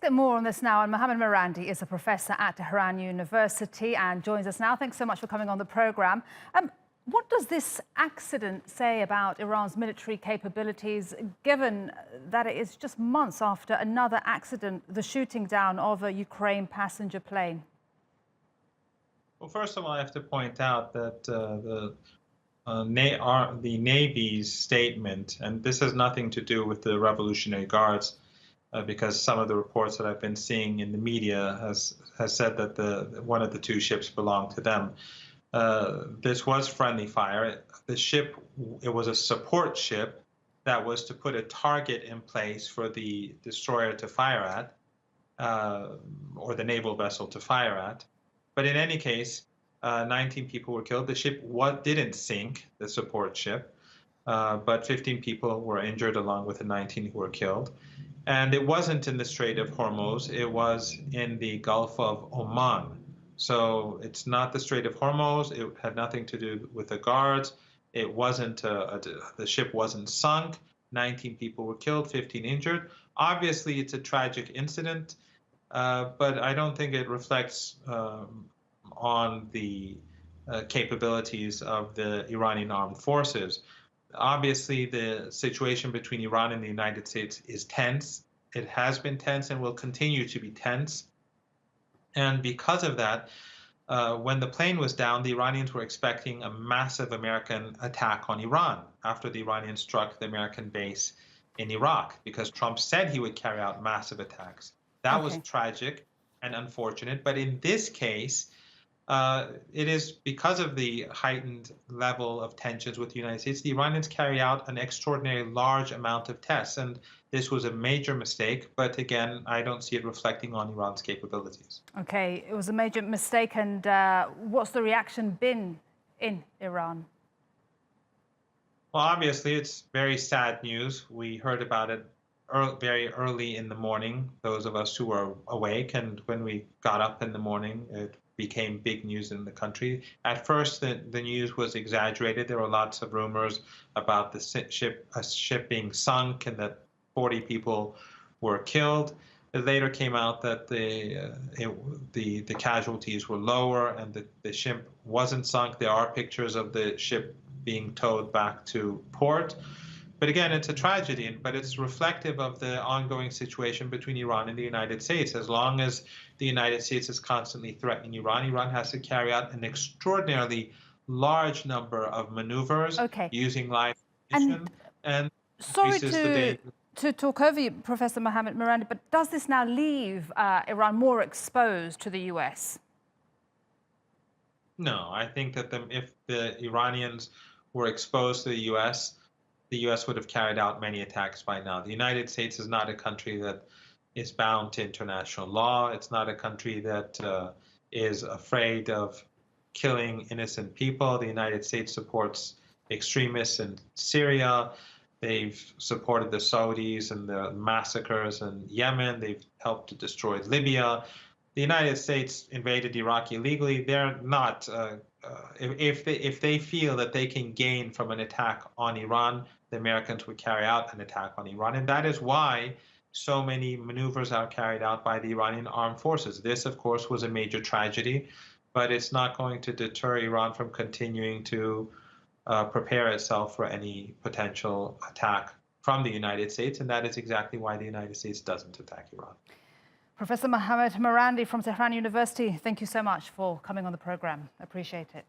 Let's get more on this now. And Mohammad Marandi is a professor at Tehran University and joins us now. Thanks so much for coming on the programme. What does this accident say about Iran's military capabilities, given that it is just months after another accident, the shooting down of a Ukraine passenger plane? Well, first of all, I have to point out that the Navy's statement, and this has nothing to do with the Revolutionary Guards, because some of the reports that I've been seeing in the media has said that one of the two ships belonged to them. This was friendly fire. The ship, it was a support ship that was to put a target in place for the destroyer to fire at, or the naval vessel to fire at. But in any case, 19 people were killed. The ship didn't sink, the support ship, but 15 people were injured along with the 19 who were killed. And it wasn't in the Strait of Hormuz, it was in the Gulf of Oman. So it's not the Strait of Hormuz, it had nothing to do with the guards. It wasn't, the ship wasn't sunk, 19 people were killed, 15 injured. Obviously, it's a tragic incident, but I don't think it reflects on the capabilities of the Iranian armed forces. Obviously, the situation between Iran and the United States is tense. It has been tense and will continue to be tense. And because of that, when the plane was down, the Iranians were expecting a massive American attack on Iran after the Iranians struck the American base in Iraq, because Trump said he would carry out massive attacks. That was tragic and unfortunate. But in this case, it is because of the heightened level of tensions with the United States, the Iranians carry out an extraordinarily large amount of tests. And this was a major mistake. But again, I don't see it reflecting on Iran's capabilities. Okay, it was a major mistake. And what's the reaction been in Iran? Well, obviously, it's very sad news. We heard about it very early in the morning, those of us who were awake. And when we got up in the morning, it became big news in the country. At first, the news was exaggerated. There were lots of rumors about the ship being sunk and that 40 people were killed. It later came out that the casualties were lower and the ship wasn't sunk. There are pictures of the ship being towed back to port. But again, it's a tragedy, but it's reflective of the ongoing situation between Iran and the United States. As long as the United States is constantly threatening Iran, Iran has to carry out an extraordinarily large number of maneuvers using live ammunition, and sorry to talk over you, Professor Mohammad Marandi, but does this now leave Iran more exposed to the US? No, I think that if the Iranians were exposed to the US would have carried out many attacks by now. The United States is not a country that is bound to international law. It's not a country that is afraid of killing innocent people. The United States supports extremists in Syria. They've supported the Saudis and the massacres in Yemen. They've helped to destroy Libya. The United States invaded Iraq illegally. They're not, if they feel that they can gain from an attack on Iran, the Americans would carry out an attack on Iran. And that is why so many maneuvers are carried out by the Iranian armed forces. This, of course, was a major tragedy, but it's not going to deter Iran from continuing to prepare itself for any potential attack from the United States. And that is exactly why the United States doesn't attack Iran. Professor Mohammad Marandi from Tehran University, thank you so much for coming on the program. Appreciate it.